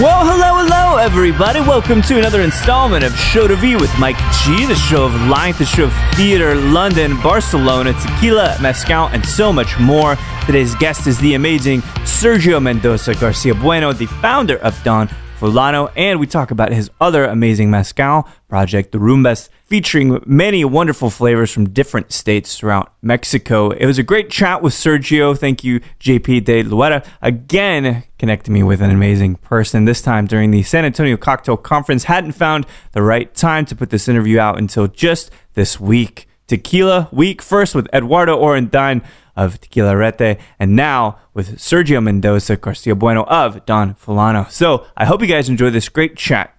Well, hello, everybody. Welcome to another installment of Show to V with Mike G, the show of life, the show of theater, London, Barcelona, Tequila, Mezcal, and so much more. Today's guest is the amazing Sergio Mendoza Garcia Bueno, the founder of Don Fulano, and we talk about his other amazing Mezcal project, Derrumbes, featuring many wonderful flavors from different states throughout Mexico. It was a great chat with Sergio. Thank you, JP de Luera, again connecting me with an amazing person, this time during the San Antonio Cocktail Conference. Hadn't found the right time to put this interview out until just this week. Tequila Week, first with Eduardo Orendain of Tequila Rete, and now with Sergio Mendoza Garcia Bueno of Don Fulano. So I hope you guys enjoy this great chat.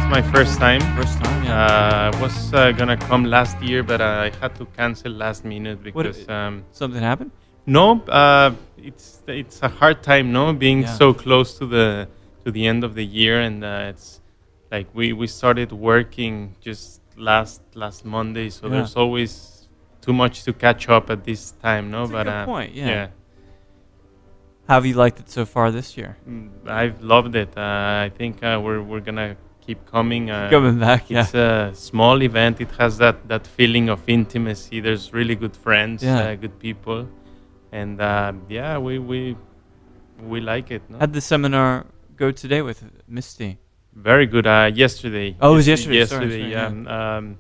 My first time. Yeah. I was gonna come last year, but I had to cancel last minute because something happened. No, it's a hard time, no, being so close to the end of the year, and it's like we started working just last Monday, so there's always too much to catch up at this time, no. That's a good point. Yeah. How have you liked it so far this year? I've loved it. I think we're gonna keep coming back. It's a small event. It has that feeling of intimacy. There's really good friends, good people, and we like it, no? How'd the seminar go today with Misty? Very good. Yesterday. Oh, it was yesterday. Yesterday.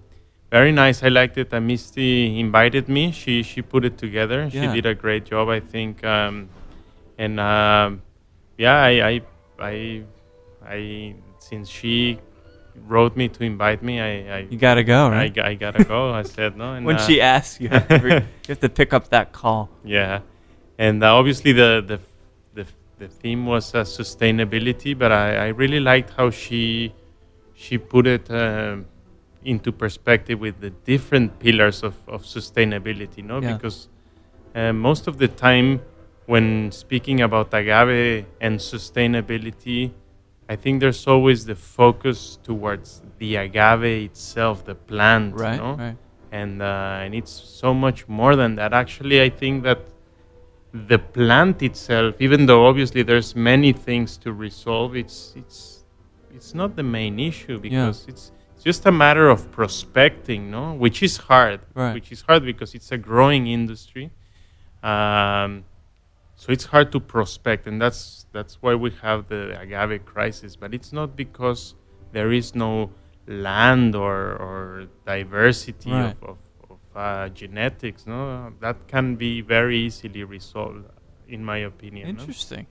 Very nice. I liked it. Misty invited me. She put it together. She did a great job, I think. I since she wrote me to invite me, you gotta go, right? I gotta go. I said no. And, when she asks, you have to pick up that call. Yeah, and obviously the theme was sustainability, but I really liked how she put it into perspective with the different pillars of sustainability. No, because most of the time when speaking about agave and sustainability, I think there's always the focus towards the agave itself, the plant, right, no? Right. And it's so much more than that. Actually, I think that the plant itself, even though obviously there's many things to resolve, it's not the main issue, because it's just a matter of prospecting, no? Which is hard. Right. Which is hard because it's a growing industry. So it's hard to prospect, and that's why we have the agave crisis. But it's not because there is no land or diversity of genetics. No, that can be very easily resolved, in my opinion. Interesting.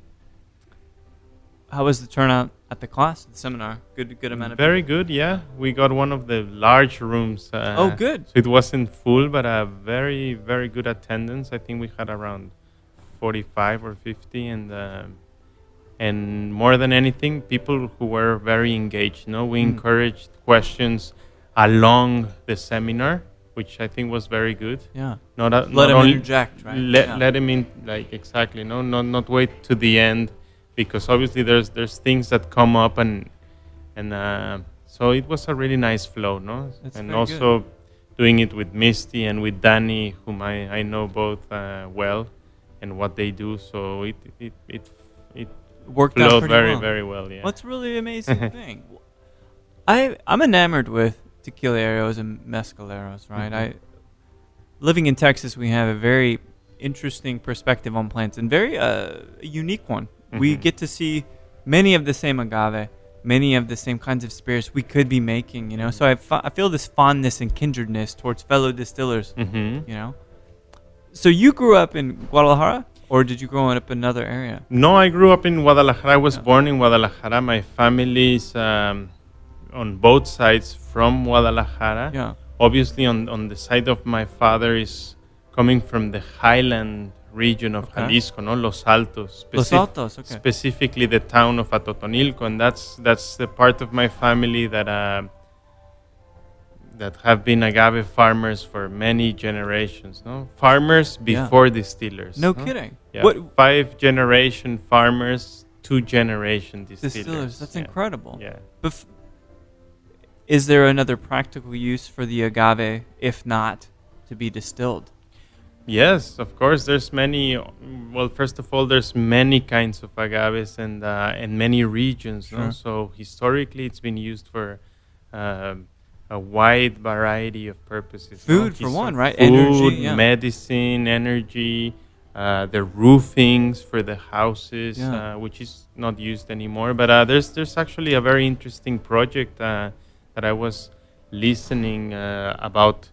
No? How was the turnout at the class, the seminar? Good amount of very people? Good. Yeah, we got one of the large rooms. Oh, good. So it wasn't full, but a very, very good attendance. I think we had around 45 or 50, and more than anything, people who were very engaged. No, we encouraged questions along the seminar, which I think was very good. Yeah, let him interject, right? Let him in, like, exactly. No, not wait to the end, because obviously there's things that come up, and so it was a really nice flow. No, That's and also good. Doing it with Misty and with Danny, whom I know both well. And what they do, so it worked flowed out pretty very well. Yeah, what's really amazing thing. I'm enamored with tequileros and mezcaleros, right? Mm-hmm. Living in Texas, we have a very interesting perspective on plants, and very unique one. Mm-hmm. We get to see many of the same agave, many of the same kinds of spirits we could be making. So I feel this fondness and kindredness towards fellow distillers. Mm-hmm. So you grew up in Guadalajara, or did you grow up in another area? No, I grew up in Guadalajara. I was born in Guadalajara. My family's on both sides from Guadalajara. Yeah. Obviously, on the side of my father is coming from the highland region of Okay. Jalisco, no, Los Altos, Los Altos, okay. specifically the town of Atotonilco, and that's the part of my family that have been agave farmers for many generations. No, farmers before distillers. No kidding. Yeah, What 5-generation farmers, 2-generation distillers. That's incredible. Yeah. But is there another practical use for the agave, if not to be distilled? Yes, of course. There's many. Well, first of all, there's many kinds of agaves and many regions. Sure. No? So historically, it's been used for a wide variety of purposes. Food, for one, right? Food, Energy, yeah. medicine, energy. The roofings for the houses, Yeah. which is not used anymore. But there's actually a very interesting project that I was listening about,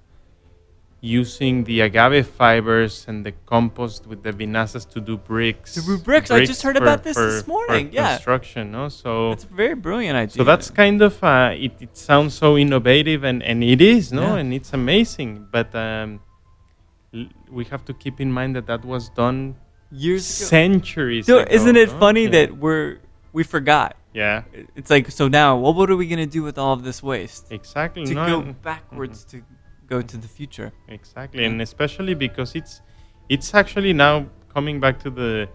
using the agave fibers and the compost with the vinazas to do bricks. To do bricks. I just heard about this morning. For Yeah. construction, no? So It's a very brilliant idea. so that's kind of it sounds so innovative, and it is, no, Yeah. and it's amazing. But we have to keep in mind that was done years ago. centuries So ago. isn't it no? funny Yeah. that we forgot? Yeah, It's like, so now, well, what are we going to do with all of this waste? exactly. To no, go and- backwards, to go to the future. Exactly, and especially because it's actually now coming back to the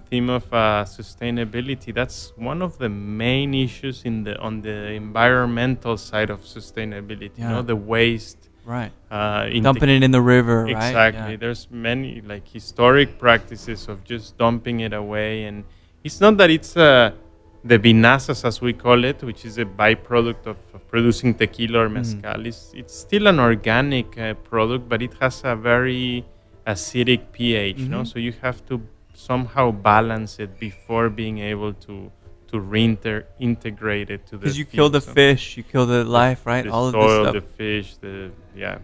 theme of sustainability. That's one of the main issues on the environmental side of sustainability. Yeah. You know, the waste. Right. In Dumping it in the river, right? Exactly. Yeah. There's many like historic practices of just dumping it away, and it's not that it's the vinazas, as we call it, which is a byproduct of producing tequila or mezcal. It's still an organic product, but it has a very acidic pH. No, so you have to somehow balance it before being able to reintegrate it to the. Because you kill the fish, you kill the life, right? The All soil, of this stuff. the fish, yeah.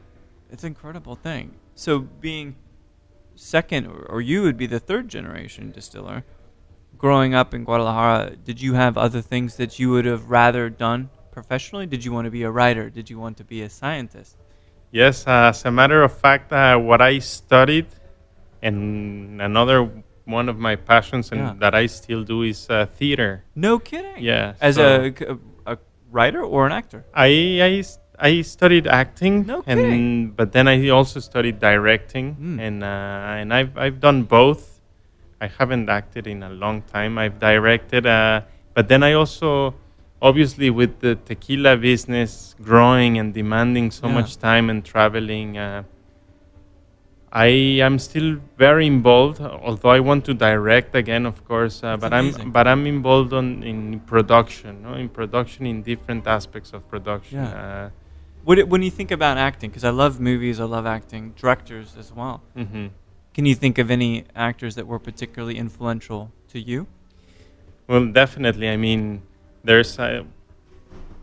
It's an incredible thing. So being second, or you would be the third generation distiller, growing up in Guadalajara, did you have other things that you would have rather done professionally? Did you want to be a writer? Did you want to be a scientist? Yes, as a matter of fact, what I studied, and another one of my passions and that I still do, is theater. No kidding. Yeah. As a writer or an actor? I studied acting, No kidding. but then I also studied directing, and I've done both. I haven't acted in a long time. I've directed, but then I also, obviously, with the tequila business growing and demanding so much time and traveling, I am still very involved. Although I want to direct again, of course, but I'm involved in production, no? In production, in different aspects of production. Yeah. When you think about acting, because I love movies, I love acting, directors as well. Mm-hmm. Can you think of any actors that were particularly influential to you? Well, definitely. I mean, there's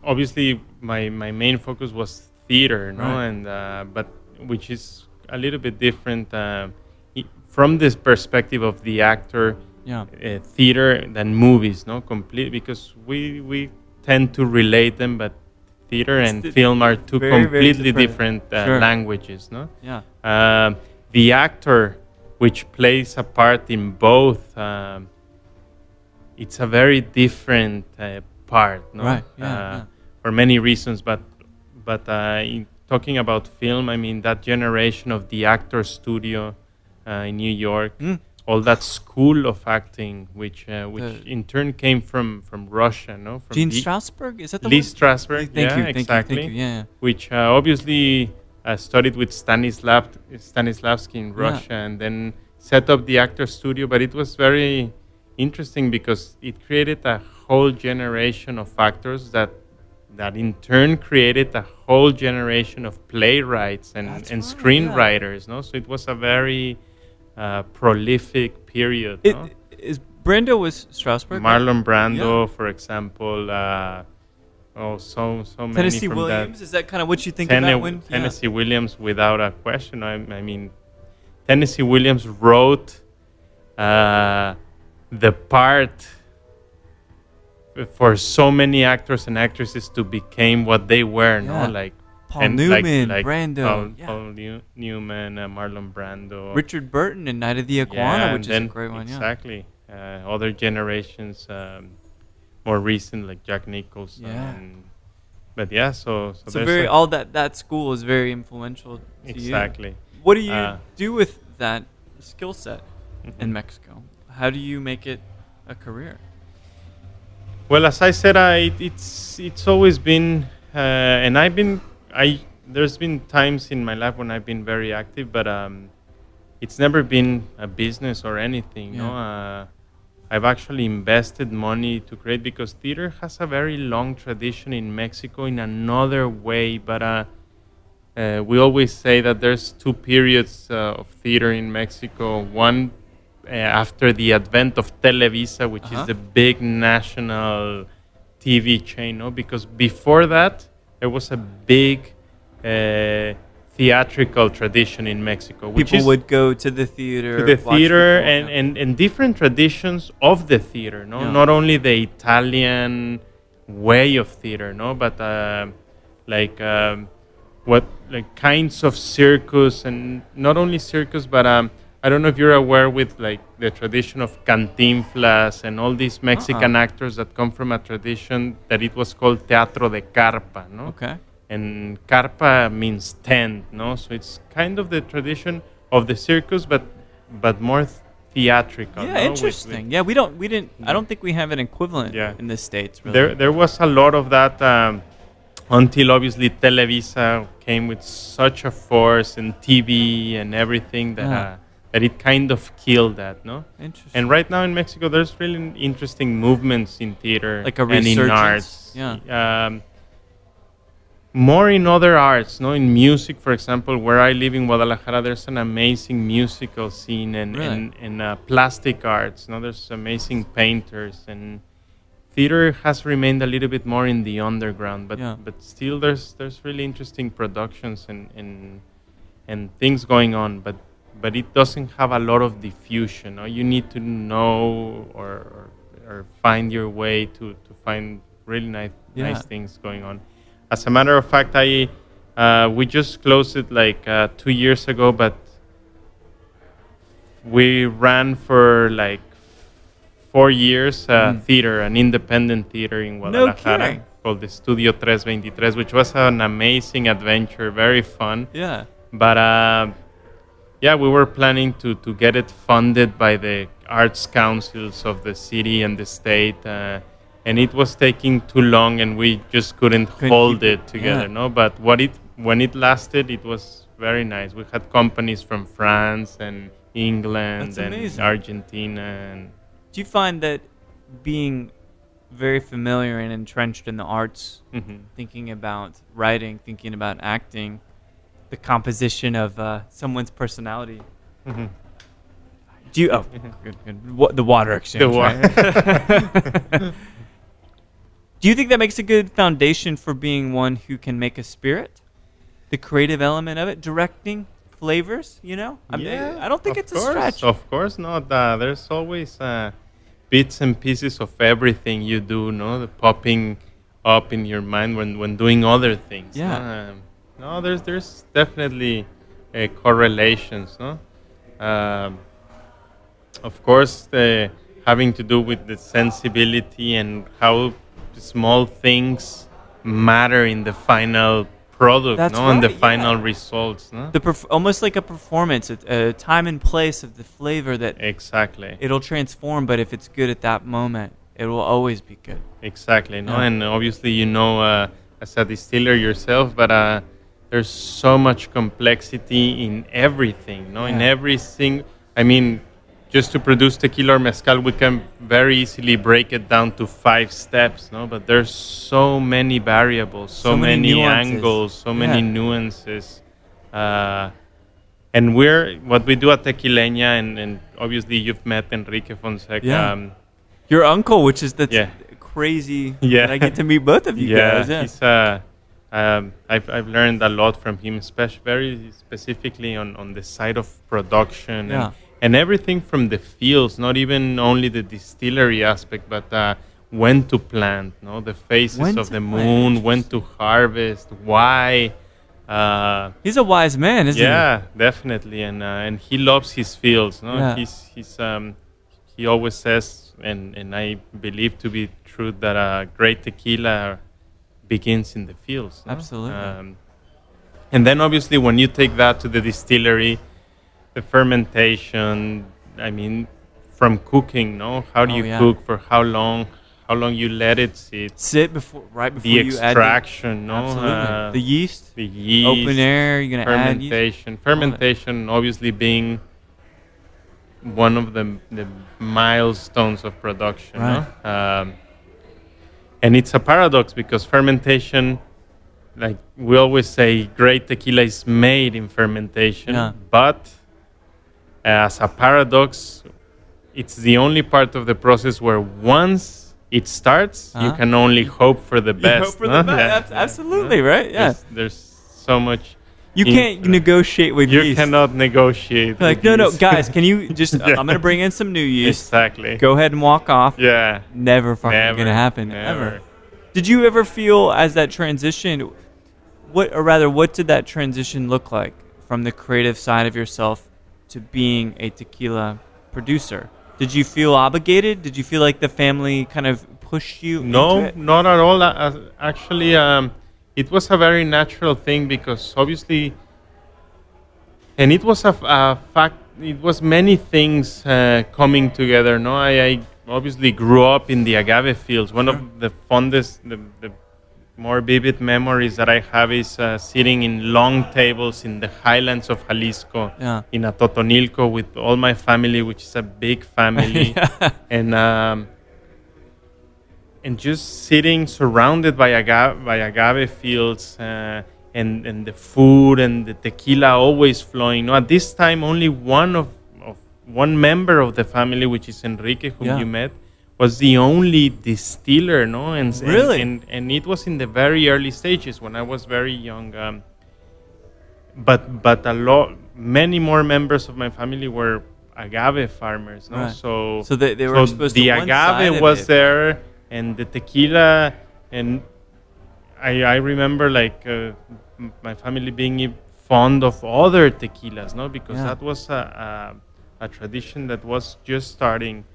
obviously my main focus was theater, no, Right. and but which is a little bit different from this perspective of the actor. Yeah. Theater than movies, no, complete, because we tend to relate them, but theater and film are two very, completely very different Sure. languages, no. Yeah. The actor, which plays a part in both, it's a very different part, no? Right. Yeah. For many reasons, but in talking about film, I mean, that generation of the actor studio in New York, all that school of acting, which in turn came from Russia, no? From Gene Strasberg, is that the Lee one? Strasberg, Thank you, exactly. Thank you. Yeah. Which obviously studied with Stanislavski in Russia, and then set up the actor studio. But it was very interesting because it created a whole generation of actors that in turn created a whole generation of playwrights and screenwriters. No, so it was a very prolific period. No? Brando was Strasberg? Marlon Brando, for example. So many Tennessee from Williams, that. is that kind of what you think about when Tennessee Williams, without a question. I mean, Tennessee Williams wrote the part for so many actors and actresses to become what they were, Yeah. no, like Paul Newman, like Brando, Paul Newman, Marlon Brando, Richard Burton in Night of the Iguana, yeah, which and is a then great one. Yeah. exactly other generations, more recent like Jack Nicholson. Yeah. But yeah, so So there's very a, all that school is very influential to exactly. you. What do you Uh, do with that skill set in mhm. Mexico? How do you make it a career? Well, as I said, it's always been, and I there's been times in my life when I've been very active, but it's never been a business or anything. No, Yeah. I've actually invested money to create because theater has a very long tradition in Mexico in another way, but we always say that there's two periods of theater in Mexico. One after the advent of Televisa, which is the big national TV chain, no? Because before that, there was a big theatrical tradition in Mexico, which People is would go to the theater, to the watch theater people, and different traditions of the theater, no, Yeah. not only the Italian way of theater, no, but like what like kinds of circus, and not only circus, but I don't know if you're aware with like the tradition of Cantinflas and all these Mexican actors that come from a tradition that it was called Teatro de Carpa, no? Okay. And carpa means tent, no? So it's kind of the tradition of the circus, but more theatrical. Yeah, no? interesting. Yeah, we didn't. I don't think we have an equivalent Yeah. in the States. Really. There was a lot of that until obviously Televisa came with such a force and TV and everything that that it kind of killed that, no? Interesting. And right now in Mexico, there's really interesting movements in theater Like a and in resurgence? arts. Yeah. More in other arts, no, in music, for example, where I live in Guadalajara, there's an amazing musical scene, and Really? plastic arts. No, there's amazing painters, and theater has remained a little bit more in the underground, but Yeah. but still there's really interesting productions and things going on, but it doesn't have a lot of diffusion. No? You need to know or find your way to find really nice things going on. As a matter of fact, we just closed it like 2 years ago, but we ran for like 4 years theater, an independent theater in Guadalajara called the Studio 323, which was an amazing adventure, very fun. Yeah. But yeah, we were planning to get it funded by the arts councils of the city and the state. And it was taking too long, and we just couldn't hold it together, no. But when it lasted, it was very nice. We had companies from France and England and Argentina. And do you find that being very familiar and entrenched in the arts, thinking about writing, thinking about acting, the composition of someone's personality? Do you? Oh, good. The water exchange. The water. Right? Do you think that makes a good foundation for being one who can make a spirit? The creative element of it, directing flavors, you know? I don't think it's a stretch. Of course not. There's always bits and pieces of everything you do, no? The popping up in your mind when doing other things. Yeah. No, there's definitely correlations, no? Of course, having to do with the sensibility and how small things matter in the final product, and the final results, no? Almost like a performance, a time and place of the flavor that exactly it'll transform. But if it's good at that moment, it will always be good. Exactly, no, and obviously as a distiller yourself, but there's so much complexity in everything, no, in everything. I mean, just to produce tequila or mezcal, we can very easily break it down to 5 steps, no? But there's so many variables, so many angles, so many nuances. And what we do at Tequilenia, and obviously you've met Enrique Fonseca. Yeah. Your uncle, which is crazy that I get to meet both of you guys. Yeah, he's I've learned a lot from him, especially very specifically on the side of production and everything from the fields, not even only the distillery aspect, but when to plant, no, the phases When of to the plant, moon, when to harvest, why. He's a wise man, isn't Yeah, definitely, and he loves his fields. No, Yeah. he always says, and I believe to be true, that great tequila begins in the fields. No? Absolutely. And then obviously when you take that to the distillery, the fermentation. I mean, from cooking, no, how do Oh, you yeah. cook, for how long? How long you let it sit? Sit right before The you add extraction, no, absolutely. The yeast, the yeast, open air. You're gonna add yeast. fermentation obviously being one of the milestones of production, Right. no? And it's a paradox because fermentation, like we always say, great tequila is made in fermentation, Yeah. but as a paradox, it's the only part of the process where once it starts, you can only hope for the best. You hope for the best. Absolutely, right? Yeah. There's so much. You can't negotiate with You yeast. cannot negotiate. Like, with no, yeast. guys, can you just? Yeah. I'm gonna bring in some new yeast. Exactly. Go ahead and walk off. Yeah. Never fucking gonna happen. Never. Ever. Did you ever feel as that transition? What did that transition look like from the creative side of yourself to being a tequila producer? Did you feel obligated? Did you feel like the family kind of pushed you No, into it? not at all. Actually, it was a very natural thing because obviously, and it was a fact. It was many things coming together. No, I obviously grew up in the agave fields. One of the fondest, the more vivid memories that I have is sitting in long tables in the highlands of Jalisco, in Atotonilco, with all my family, which is a big family, and just sitting surrounded by agave fields, and the food and the tequila always flowing. No, at this time, only one member of the family, which is Enrique, whom you met, was the only distiller, no, and it was in the very early stages when I was very young. But many more members of my family were agave farmers, no. Right. So they were exposed to the one side agave of was it. there, and the tequila, and I remember like my family being fond of other tequilas, no, because that was a tradition that was just starting.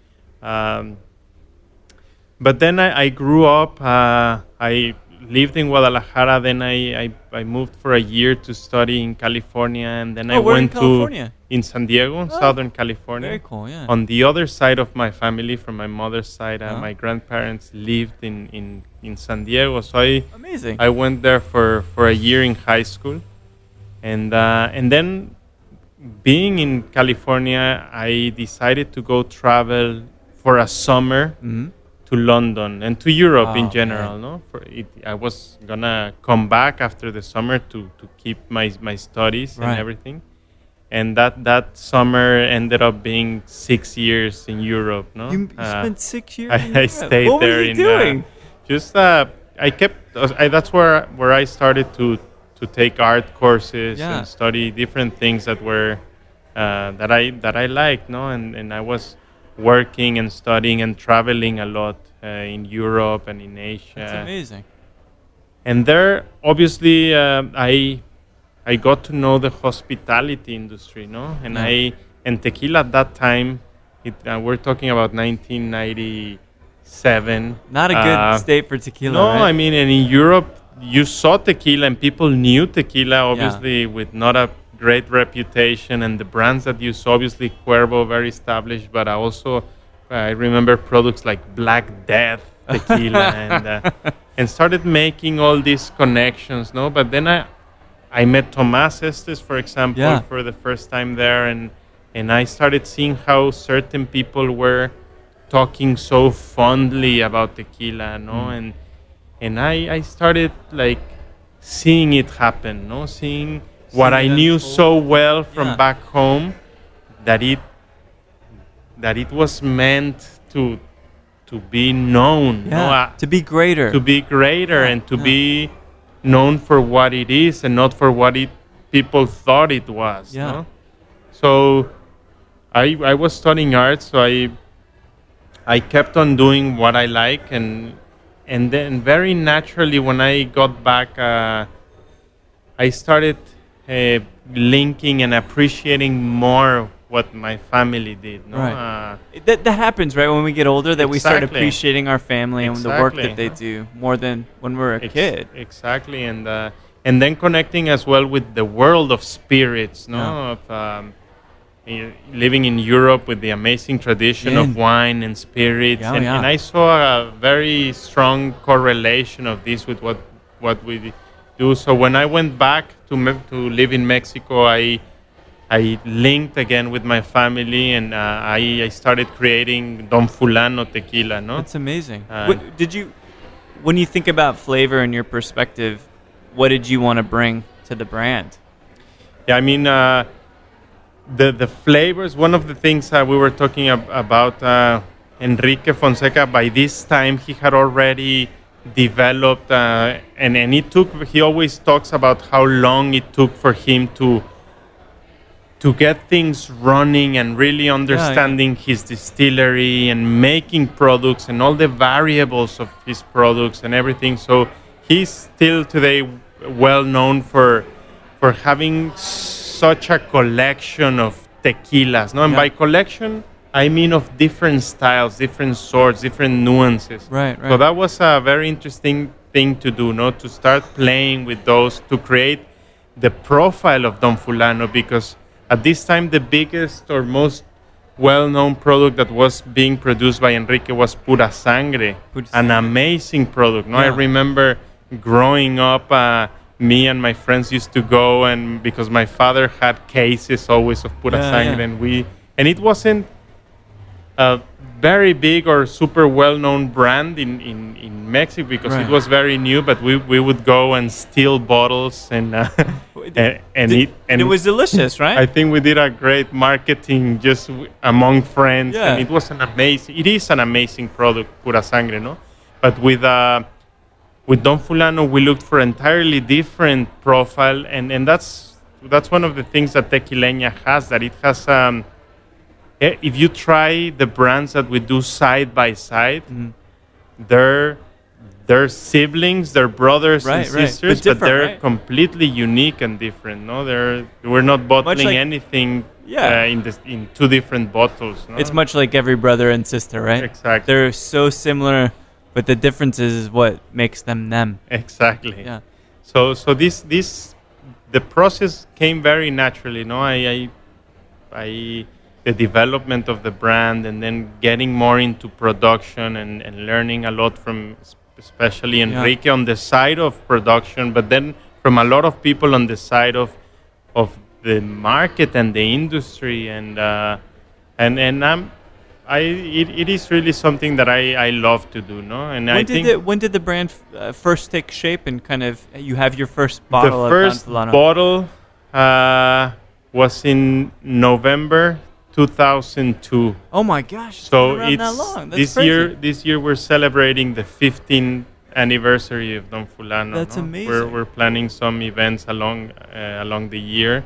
But then I grew up. I lived in Guadalajara. Then I moved for a year to study in California, and then I went in San Diego, Southern California. Very cool, yeah. On the other side of my family, from my mother's side, my grandparents lived in San Diego. So amazing. I went there for a year in high school, and then being in California, I decided to go travel for a summer. To London and to Europe in general, no. I was gonna come back after the summer to keep my studies and everything, and that summer ended up being 6 years in Europe. No, you spent 6 years. I stayed what there. What were you doing? I kept. That's where I started to take art courses and study different things that were that I liked. No, and I was working and studying and traveling a lot in Europe and in Asia. That's amazing. And there, obviously, I got to know the hospitality industry, no? And tequila at that time, we're talking about 1997. Not a good state for tequila. No, right? I mean, and in Europe, you saw tequila and people knew tequila, obviously, with not a great reputation, and the brands that you saw, obviously Cuervo, very established, but I remember products like Black Death tequila, and started making all these connections, no. But then I met Tomás Estes, for example, for the first time there, and I started seeing how certain people were talking so fondly about tequila, no, and I started like seeing it happen, no, seeing what I knew so well from back home, that it was meant to be known, to be greater, and to be known for what it is and not for what people thought it was. No? So I was studying art, so I kept on doing what I like, and then very naturally when I got back, I started uh, linking and appreciating more what my family did. No, Right. That happens, right? When we get older, that we start Exactly. appreciating our family and the work that they Exactly. do more than when we're a kid. Exactly, and then connecting as well with the world of spirits. No, Yeah. of living in Europe with the amazing tradition of Gin. wine and spirits, Yeah, and yeah. I saw a very strong correlation of this with what we do. So when I went back to live in Mexico, I linked again with my family, and I started creating Don Fulano tequila. No, That's amazing. uh, When you think about flavor in your perspective, what did you want to bring to the brand? yeah, I mean. The flavors. One of the things we were talking about Enrique Fonseca. By this time, he had already developed, and it took. He always talks about how long it took for him to get things running and really understanding his distillery and making products and all the variables of his products and everything. So he's still today well known for having such a collection of tequilas. No, and Yeah. by collection I mean of different styles, different sorts, different nuances. Right, So right. that was a very interesting thing to do, no, to start playing with those to create the profile of Don Fulano, because at this time the biggest or most well-known product that was being produced by Enrique was Pura Sangre, Pura an Sangre. amazing product. No, I Yeah. remember growing up, me and my friends used to go, and because my father had cases always of Pura Yeah, Sangre, yeah. and it wasn't a very big or super well-known brand in Mexico because Right. it was very new, but we would go and steal bottles and And it was delicious, right? I think we did a great marketing just among friends, Yeah. and it is an amazing product, Pura Sangre, no? But with Don Fulano, we looked for entirely different profile, and that's one of the things that Tequileña has, that it has. If you try the brands that we do side by side, Mhm. they're siblings, they're brothers Right, and right. sisters, But but different, they're right? completely unique and different. No, we're not bottling like- anything Yeah. in two different bottles. No? It's much like every brother and sister, right? Exactly. They're so similar, but the difference is what makes them them. Exactly. Yeah. So this the process came very naturally. No, I the development of the brand, and then getting more into production and learning a lot from especially Enrique on the side of production, but then from a lot of people on the side of the market and the industry, and it is really something that I love to do, no? And I think When did the brand first take shape and kind of you have your first the bottle of first Don Fulano? bottle was in November 2002. Oh my gosh! It's So been around that it's long. That's crazy. this year we're celebrating the 15th anniversary of Don Fulano. That's no? amazing. We're planning some events along the year.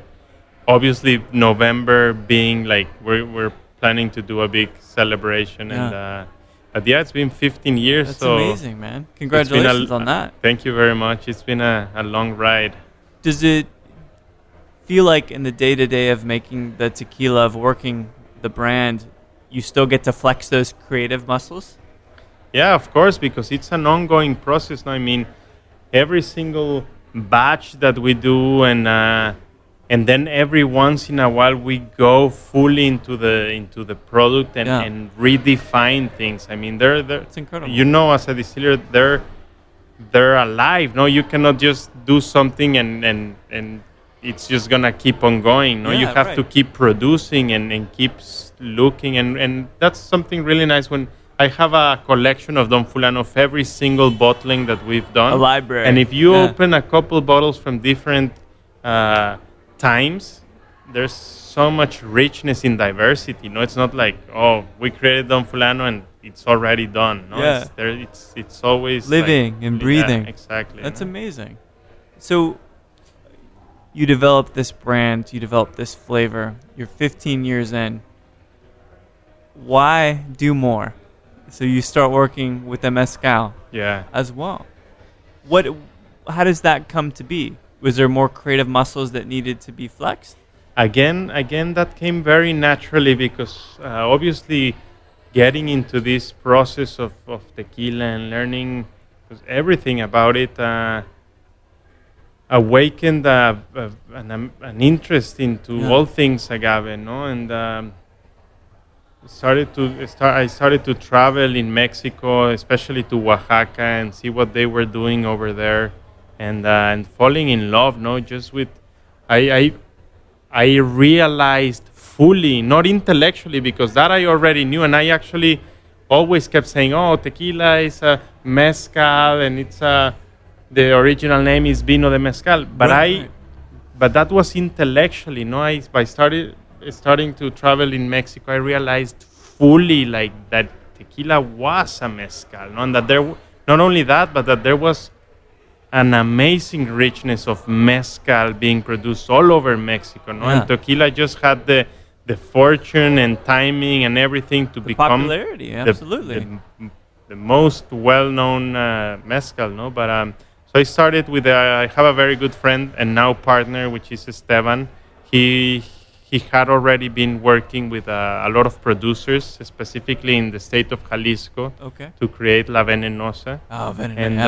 Obviously, November being like we're planning to do a big celebration, and but yeah, it's been 15 years. That's so amazing, man. it's been Congratulations on that. Thank you very much. It's been a long ride. Does it feel like in the day-to-day of making the tequila, of working the brand, you still get to flex those creative muscles? Yeah, of course, because it's an ongoing process. No, I mean, every single batch that we do, and then every once in a while we go fully into the product and redefine things. I mean, It's incredible. you know, as a distiller, they're alive. No, you cannot just do something and it's just gonna keep on going. No, you Yeah, have right. to keep producing and keep looking, and that's something really nice. When I have a collection of Don Fulano of every single bottling that we've done, A library. and if you Yeah. open a couple bottles from different times, there's so much richness in diversity. No, it's not like, oh, we created Don Fulano and it's already done. No, Yeah. it's always Living like, and breathing. Yeah, exactly. That's no? amazing. So you developed this brand, you developed this flavor. You're 15 years in. Why do more? So you start working with the mezcal Yeah. as well. How does that come to be? Was there more creative muscles that needed to be flexed? Again, that came very naturally because obviously getting into this process of tequila and learning 'cause everything about it awakened an interest into all things agave, no? And I started to travel in Mexico, especially to Oaxaca, and see what they were doing over there, and falling in love, no, just with I I realized fully, not intellectually, because that I already knew, and I actually always kept saying, "Oh, tequila is a mezcal, and it's the original name is vino de mezcal." But Right. but that was intellectually. No, by starting to travel in Mexico, I realized fully like that tequila was a mezcal, no? And that not only that, but that there was an amazing richness of mezcal being produced all over Mexico, no? Yeah. And tequila just had the fortune and timing and everything to become Popularity, absolutely. the most well-known mezcal, no? But so I started with I have a very good friend and now partner, which is Esteban. He had already been working with a lot of producers, specifically in the state of Jalisco, to create La Venenosa. Oh, Venenosa. And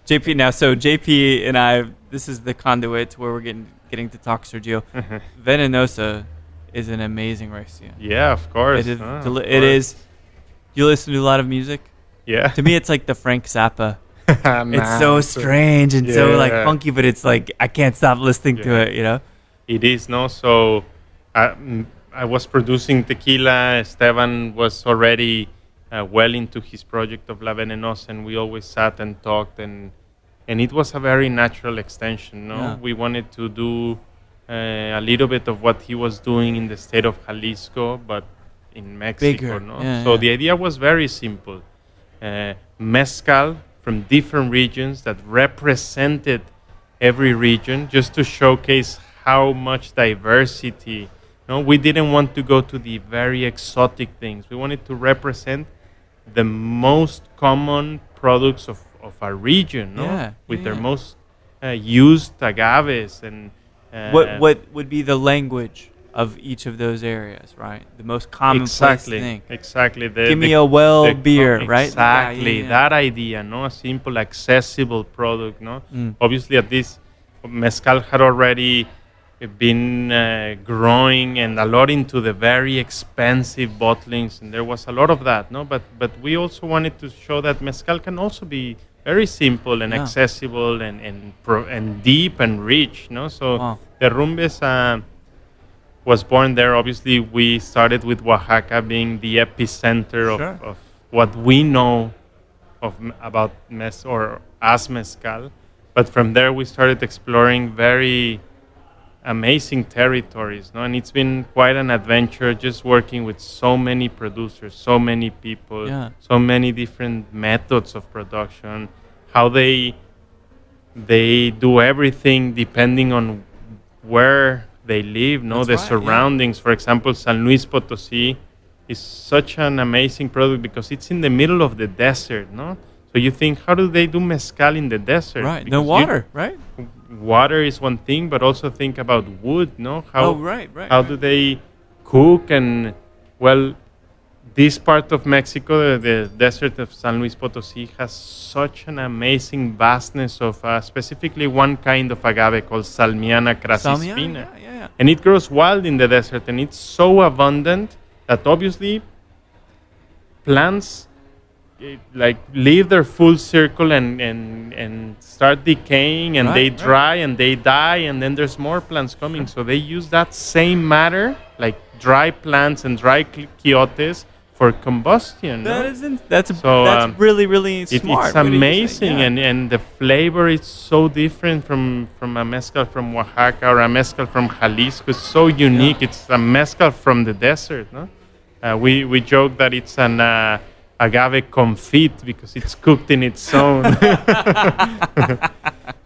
JP now. So JP and I, this is the conduit to where we're getting to talk, Sergio. Venenosa is an amazing racia. Yeah, of course. It is. It is. You listen to a lot of music. Yeah. To me, it's like the Frank Zappa. It's so strange and so like funky, but it's like I can't stop listening to it. You know. It is, no. So I was producing tequila. Esteban was already well into his project of La Venenosa, and we always sat and talked, and it was a very natural extension. No, we wanted to do a little bit of what he was doing in the state of Jalisco, but in Mexico. Bigger. No, so the idea was very simple: mezcal from different regions that represented every region, just to showcase how much diversity. No, we didn't want to go to the very exotic things. We wanted to represent the most common products of our region, no? With their most used agaves and what would be the language of each of those areas, right? The most commonplace thing. Exactly. Give me a beer, right? Exactly. That idea, no? A simple, accessible product, no? Obviously, at this, mezcal had already been growing and a lot into the very expensive bottlings, and there was a lot of that, no? But we also wanted to show that mezcal can also be very simple and accessible and deep and rich, no? So Derrumbes was born there. Obviously, we started with Oaxaca being the epicenter of what we know about mezcal. But from there, we started exploring very amazing territories, no? And it's been quite an adventure just working with so many producers, so many people, so many different methods of production, how they do everything depending on where they live, no? The surroundings. For example, San Luis Potosí is such an amazing product because it's in the middle of the desert, no? So you think, how do they do mezcal in the desert? Right, no water, right? Water is one thing, but also think about wood, no? How how do they cook? And well, this part of Mexico, the desert of San Luis Potosí, has such an amazing vastness of specifically one kind of agave called Salmiana crassispina. And it grows wild in the desert, and it's so abundant that obviously plants like leave their full circle and start decaying, and they dry and they die, and then there's more plants coming. So they use that same matter, like dry plants and dry quiotes, for combustion. That's really, really smart. It's amazing, and the flavor is so different from a mezcal from Oaxaca or a mezcal from Jalisco. It's so unique. It's a mezcal from the desert, no? We joke that it's an agave confit because it's cooked in its own.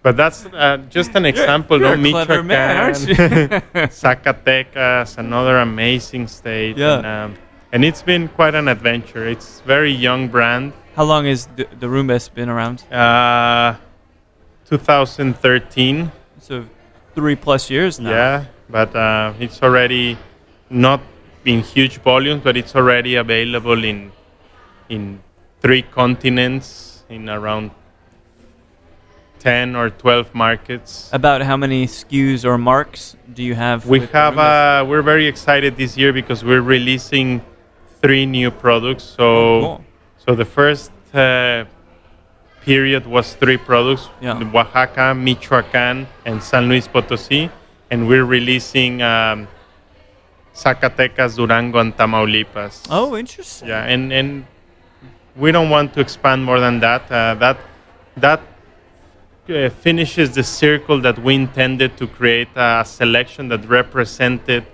But that's just an example. You're a clever man, aren't you? Zacatecas, another amazing state. Yeah. And it's been quite an adventure. It's very young brand. How long has the Derrumbes been around? 2013. So 3+ years now. Yeah, but it's already not in huge volumes, but it's already available in 3 continents, in around 10 or 12 markets. About how many SKUs or marks do you have? We have. We're very excited this year because we're releasing 3 new products. So, cool. So the first period was 3 products: Oaxaca, Michoacán, and San Luis Potosí, and we're releasing Zacatecas, Durango, and Tamaulipas. Oh, interesting. Yeah, and we don't want to expand more than that. That finishes the circle that we intended to create a selection that represented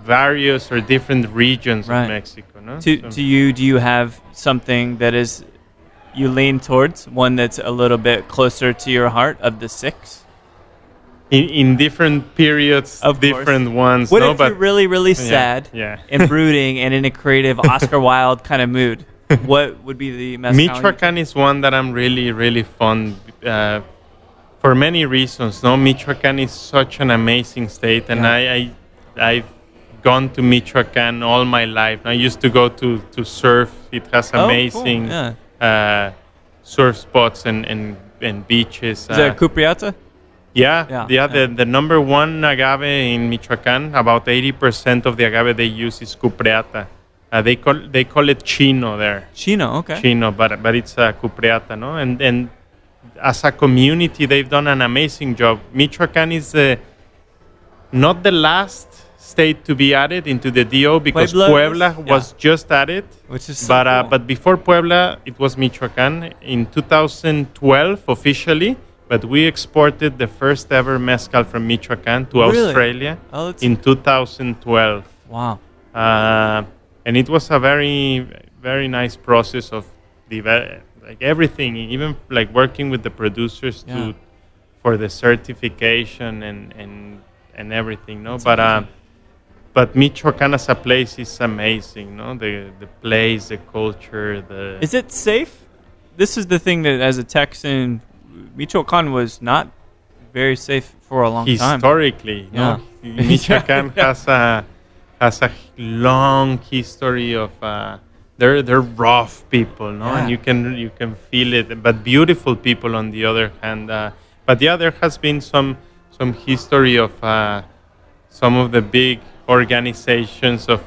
various or different regions of Mexico. No? To you, do you have something that is you lean towards, one that's a little bit closer to your heart of the 6? In different periods, of different course. Ones. What if you're really, really sad yeah. and brooding and in a creative Oscar Wilde kind of mood? What would be the mezcal? Michoacán is one that I'm really, really fond for many reasons. No, Michoacán is such an amazing state, and I've gone to Michoacán all my life. I used to go to surf. It has amazing surf spots and beaches. Is that Cupriata? Yeah. The number 1 agave in Michoacán, about 80% of the agave they use is Cupriata. They call it Chino there. Chino, okay. Chino, but it's Cupriata, no? And as a community, they've done an amazing job. Michoacán is not the last state to be added into the DO because Puebla was just added. Which is so cool. But before Puebla, it was Michoacán in 2012 officially. But we exported the first ever mezcal from Michoacán to Australia in 2012. Wow. And it was a very, very nice process of like everything, even like working with the producers for the certification and everything. No, but Michoacán as a place is amazing. No, the place, the culture, Is it safe? This is the thing that as a Texan, Michoacán was not very safe for a long time. Historically, no? Michoacán has a long history of they're rough people, no, and you can feel it, but beautiful people on the other hand. But there has been some history of some of the big organizations of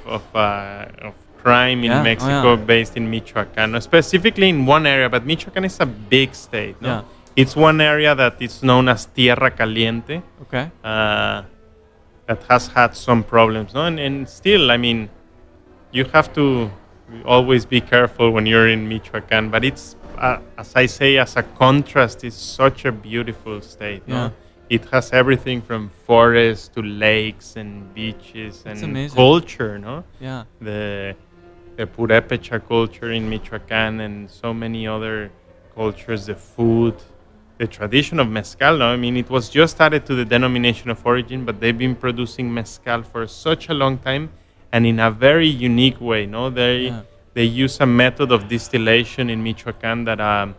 crime in Mexico based in Michoacán, specifically in one area. But Michoacán is a big state. No? Yeah. It's one area that is known as Tierra Caliente. Okay. That has had some problems, no? And still, I mean, you have to always be careful when you're in Michoacán. But it's, as I say, as a contrast, it's such a beautiful state. Yeah. No? It has everything from forests to lakes and beaches and amazing. Culture, no? Yeah. The Purépecha culture in Michoacán and so many other cultures, the food, the tradition of mezcal. No? I mean, it was just added to the denomination of origin, but they've been producing mezcal for such a long time and in a very unique way. No, they use a method of distillation in Michoacán that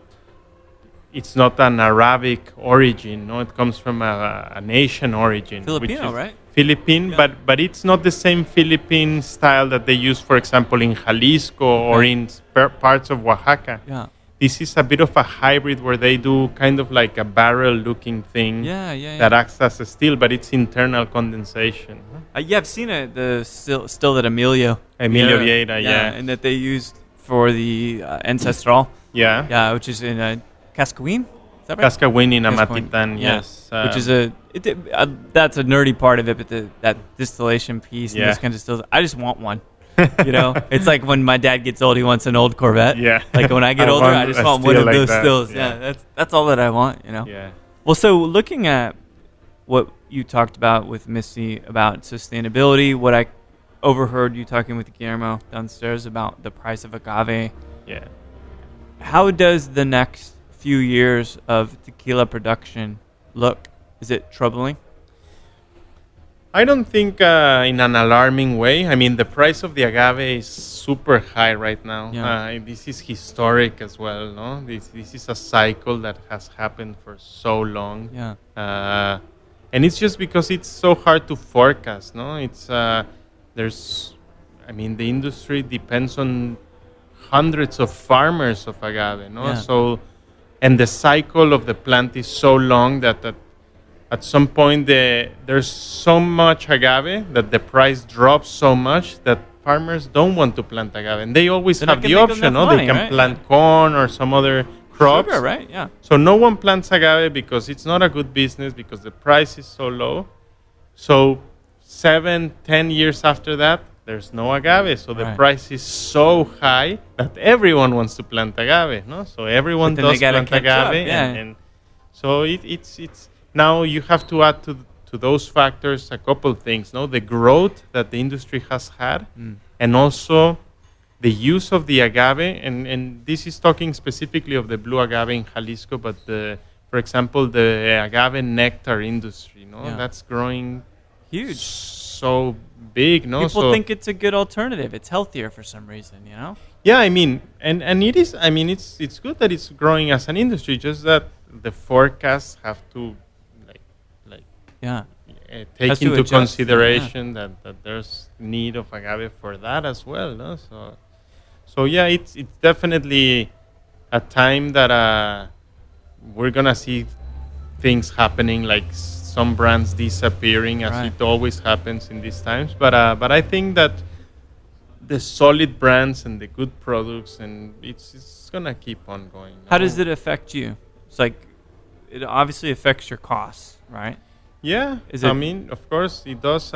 it's not an Arabic origin. No, it comes from an Asian origin, Filipino, right? Philippine, but it's not the same Philippine style that they use, for example, in Jalisco or in parts of Oaxaca. Yeah. This is a bit of a hybrid where they do kind of like a barrel-looking thing that acts as a still, but it's internal condensation. I've seen it, the still that Emilio Vieira, and that they used for the Ancestral. Yeah, which is in Cascahuín. Is that right? Cascahuín in Amatitan, yes. Which is that's a nerdy part of it, but that distillation piece and this kind of stills. I just want one. You know, it's like when my dad gets old, he wants an old Corvette. Yeah. Like when I get older, I just want one of those stills. Yeah, that's all that I want. You know. Yeah. Well, so looking at what you talked about with Missy about sustainability, what I overheard you talking with Guillermo downstairs about the price of agave. Yeah. How does the next few years of tequila production look? Is it troubling? I don't think in an alarming way. I mean, the price of the agave is super high right now. Yeah. This is historic as well, no? This is a cycle that has happened for so long. Yeah. And it's just because it's so hard to forecast, no? There's, I mean, the industry depends on hundreds of farmers of agave, no? Yeah. So, and the cycle of the plant is so long that at some point there's so much agave that the price drops so much that farmers don't want to plant agave, and they always They're have not the gonna make option. enough No, they money, can right? plant corn or some other crops. Sugar, right? Yeah. So no one plants agave because it's not a good business because the price is so low. So 7-10 years after that, there's no agave. So the Right. price is so high that everyone wants to plant agave. No, so everyone But then they does gotta plant catch up, agave, yeah. and so it's now you have to add to those factors a couple things. No, the growth that the industry has had, and also the use of the agave, and this is talking specifically of the blue agave in Jalisco, but for example, the agave nectar industry, no, Yeah. that's growing Huge. so big, no. People So think it's a good alternative. It's healthier for some reason, you know? yeah, I mean, and it is. I mean, it's good that it's growing as an industry. Just that the forecasts have to like Yeah. take Has to into adjust, yeah. consideration that there's need of agave for that as well, no? So yeah, it's definitely a time that we're gonna see things happening, like some brands disappearing, as Right. it always happens in these times. But I think that the solid brands and the good products, and it's gonna keep on going. How no? does it affect you? It's like, it obviously affects your costs, right? Yeah, Is I it- mean, of course, it does.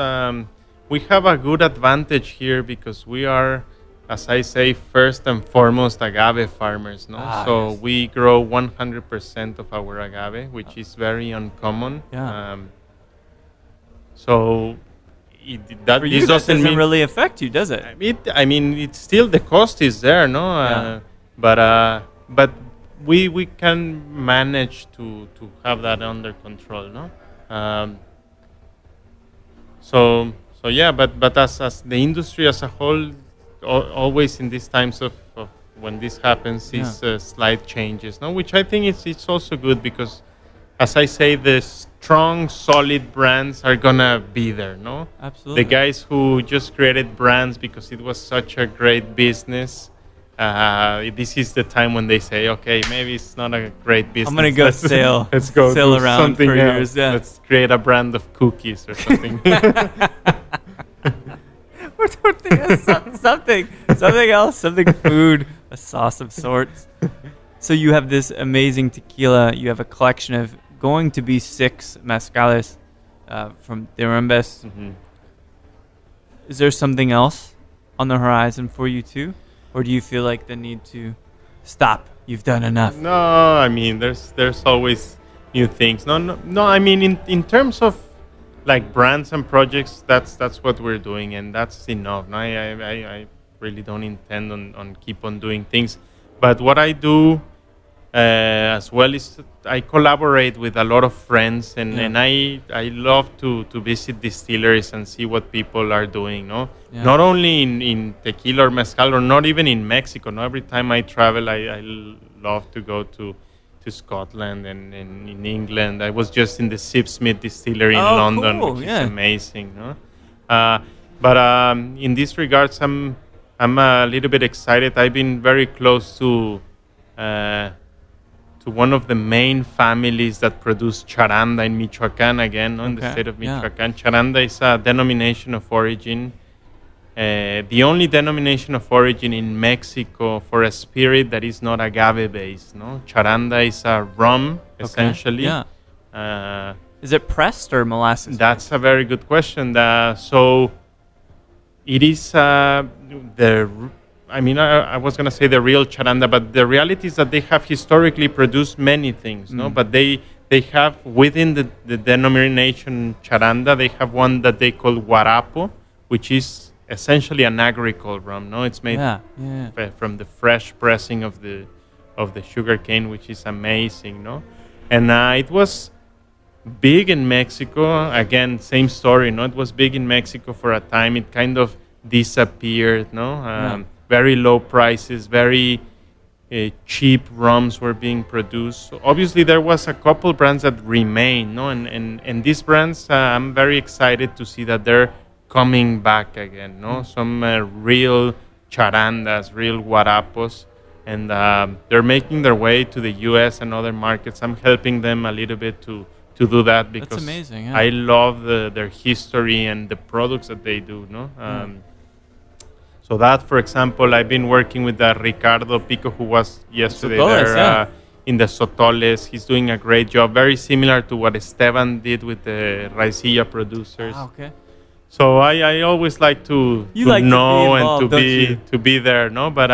We have a good advantage here because we are, as I say, first and foremost agave farmers. No, Ah, so yes. we grow 100% of our agave, which is very uncommon. Yeah. So that For you, this that doesn't doesn't mean really affect you, does it? I mean, it's still the cost is there, no? Yeah. But we can manage to have that under control, no? So yeah, but as the industry as a whole, always in these times of when this happens, is slight changes, no? Which I think it's also good because, as I say, the strong, solid brands are gonna be there, no? Absolutely. The guys who just created brands because it was such a great business, this is the time when they say, okay, maybe it's not a great business. I'm gonna go sail. Let's go sail do around something for else. years. Yeah. Let's create a brand of cookies or something. something else, something food, a sauce of sorts. So you have this amazing tequila. You have a collection of going to be 6 mezcales from Derrumbes. Mhm. Is there something else on the horizon for you too, or do you feel like the need to stop? You've done enough. No, I mean, there's always new things. No. I mean, in terms of like brands and projects, that's what we're doing, and that's enough. No, I really don't intend on keep on doing things. But what I do as well is that I collaborate with a lot of friends, and I love to visit distilleries and see what people are doing. No, not only in tequila or mezcal, or not even in Mexico. No, every time I travel, I love to go to Scotland and in England. I was just in the Sipsmith distillery in London, cool. which is amazing. No, but in these regards, I'm a little bit excited. I've been very close to one of the main families that produce charanda in Michoacán, again, no, in the state of Michoacán. Charanda is a denomination of origin, the only denomination of origin in Mexico for a spirit that is not agave based. No, charanda is a rum, essentially. Yeah. Is it pressed or molasses? That's a very good question. So it is I was going to say the real charanda, but the reality is that they have historically produced many things, no? But they have, within the denomination charanda, they have one that they call guarapo, which is essentially an agricole rum, no? It's made from the fresh pressing of the sugar cane, which is amazing, no? And it was big in Mexico. Again, same story. No, it was big in Mexico for a time. It kind of disappeared. No, very low prices, very cheap rums were being produced. So obviously, there was a couple brands that remain. No, and these brands, I'm very excited to see that they're coming back again. No, some real charandas, real guarapos. And they're making their way to the U.S. and other markets. I'm helping them a little bit to do that because that's amazing. Yeah. I love their history and the products that they do. No, so that, for example, I've been working with Ricardo Pico, who was yesterday Sotoles, there in the Sotoles. He's doing a great job, very similar to what Esteban did with the Raicilla producers. Okay. So I always like to like know involved, and to be there, no. But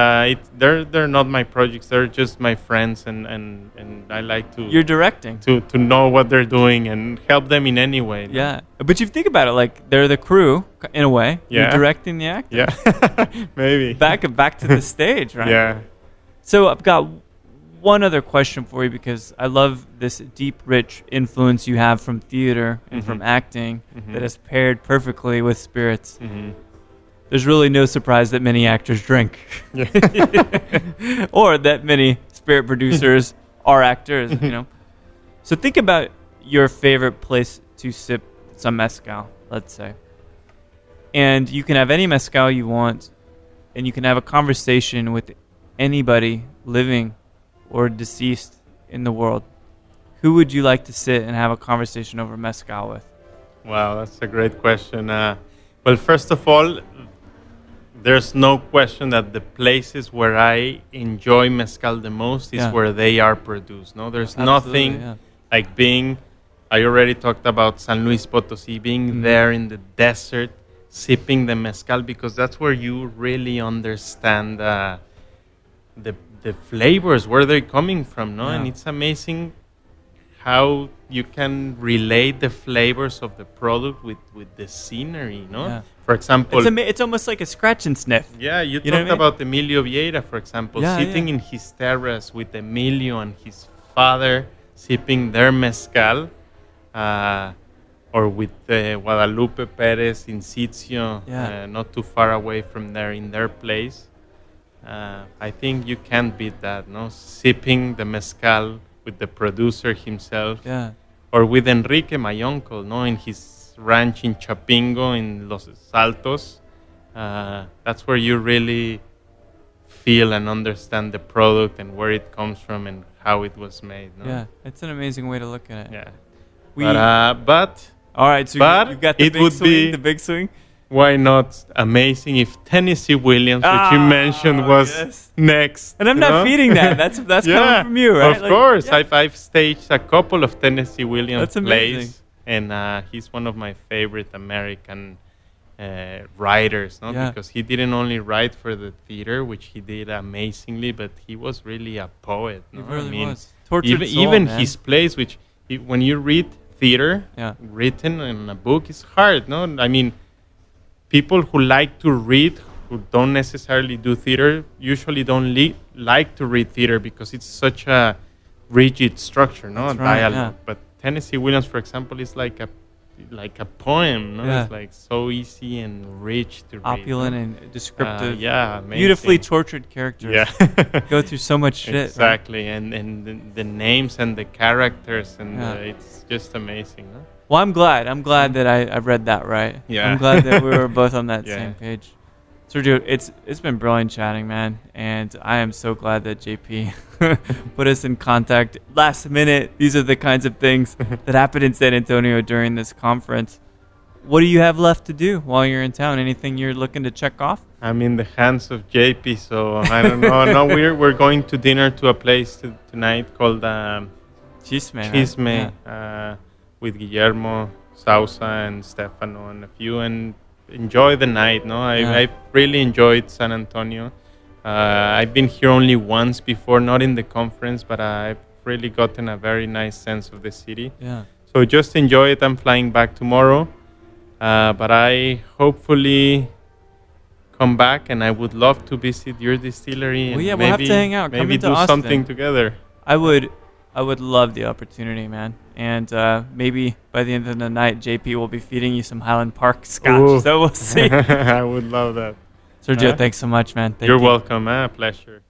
they're not my projects; they're just my friends, and I like to. You're directing to know what they're doing and help them in any way. No? Yeah, but you think about it, like they're the crew in a way. Yeah. You're directing the actors. Yeah, maybe back to the stage, right? Yeah. So I've got one other question for you because I love this deep, rich influence you have from theater and from acting that has paired perfectly with spirits. There's really no surprise that many actors drink, or that many spirit producers are actors. You know, so think about your favorite place to sip some mezcal, let's say, and you can have any mezcal you want, and you can have a conversation with anybody living or deceased in the world. Who would you like to sit and have a conversation over mezcal with? Wow, that's a great question. Well, first of all, there's no question that the places where I enjoy mezcal the most is where they are produced. No, there's nothing like being. I already talked about San Luis Potosí, being there in the desert, sipping the mezcal, because that's where you really understand the flavors, where they're coming from, no? And it's amazing how you can relate the flavors of the product with the scenery, no? Yeah. For example... It's almost like a scratch and sniff. Yeah, you talked about Emilio Vieira, for example, sitting in his terrace with Emilio and his father sipping their mezcal, or with Guadalupe Perez in Sitio, not too far away from there in their place. I think you can't beat that, no? Sipping the mezcal with the producer himself, or with Enrique, my uncle, no, in his ranch in Chapingo in Los Altos. That's where you really feel and understand the product and where it comes from and how it was made. No? Yeah, it's an amazing way to look at it. Yeah, but all right, so you got the big swing. Why not amazing if Tennessee Williams, which you mentioned, was next? And I'm not feeding that. That's coming from you, right? Of course. I've staged a couple of Tennessee Williams plays. Amazing. And he's one of my favorite American writers, no? Because he didn't only write for the theater, which he did amazingly, but he was really a poet. No? He really was. Tortured even soul, his plays, which when you read theater written in a book, it's hard, no? I mean, people who like to read, who don't necessarily do theater, usually don't like to read theater because it's such a rigid structure, no? That's right, dialogue. But Tennessee Williams, for example, is like a poem, no? It's like so easy and rich to read. Opulent and descriptive. Amazing. Beautifully tortured characters. Go through so much shit. Exactly, right? and the names and the characters, and it's just amazing, no? Well, I'm glad that I've read that right. Yeah. I'm glad that we were both on that same page. Sergio, it's been brilliant chatting, man, and I am so glad that JP put us in contact last minute. These are the kinds of things that happen in San Antonio during this conference. What do you have left to do while you're in town? Anything you're looking to check off? I'm in the hands of JP, so I don't know. No, we're going to dinner to a place tonight called Chisme. Right? With Guillermo, Sausa, and Stefano, and a few, and enjoy the night. No, I really enjoyed San Antonio. I've been here only once before, not in the conference, but I've really gotten a very nice sense of the city. Yeah. So just enjoy it. I'm flying back tomorrow, but I hopefully come back, and I would love to visit your distillery. Well, and we'll have to hang out. Maybe do something together. I would I would love the opportunity, man. And maybe by the end of the night, JP will be feeding you some Highland Park scotch. Ooh. So we'll see. I would love that. Sergio, thanks so much, man. Thank You're you. welcome. Pleasure.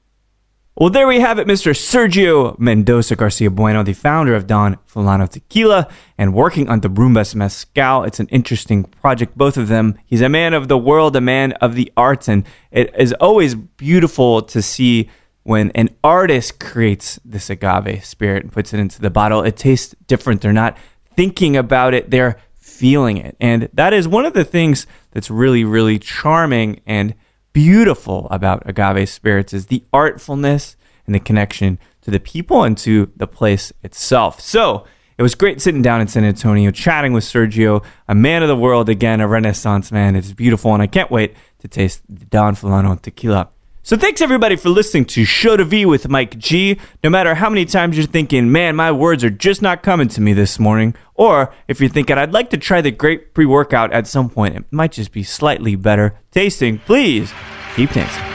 Well, there we have it, Mr. Sergio Mendoza Garcia Bueno, the founder of Don Fulano Tequila and working on Derrumbes Mezcal. It's an interesting project, both of them. He's a man of the world, a man of the arts, and it is always beautiful to see when an artist creates this agave spirit and puts it into the bottle. It tastes different. They're not thinking about it. They're feeling it. And that is one of the things that's really, really charming and beautiful about agave spirits is the artfulness and the connection to the people and to the place itself. So it was great sitting down in San Antonio, chatting with Sergio, a man of the world, again, a Renaissance man. It's beautiful, and I can't wait to taste the Don Fulano Tequila. So thanks, everybody, for listening to Show to V with Mike G. No matter how many times you're thinking, man, my words are just not coming to me this morning, or if you're thinking, I'd like to try the great pre-workout at some point, it might just be slightly better tasting, please keep tasting.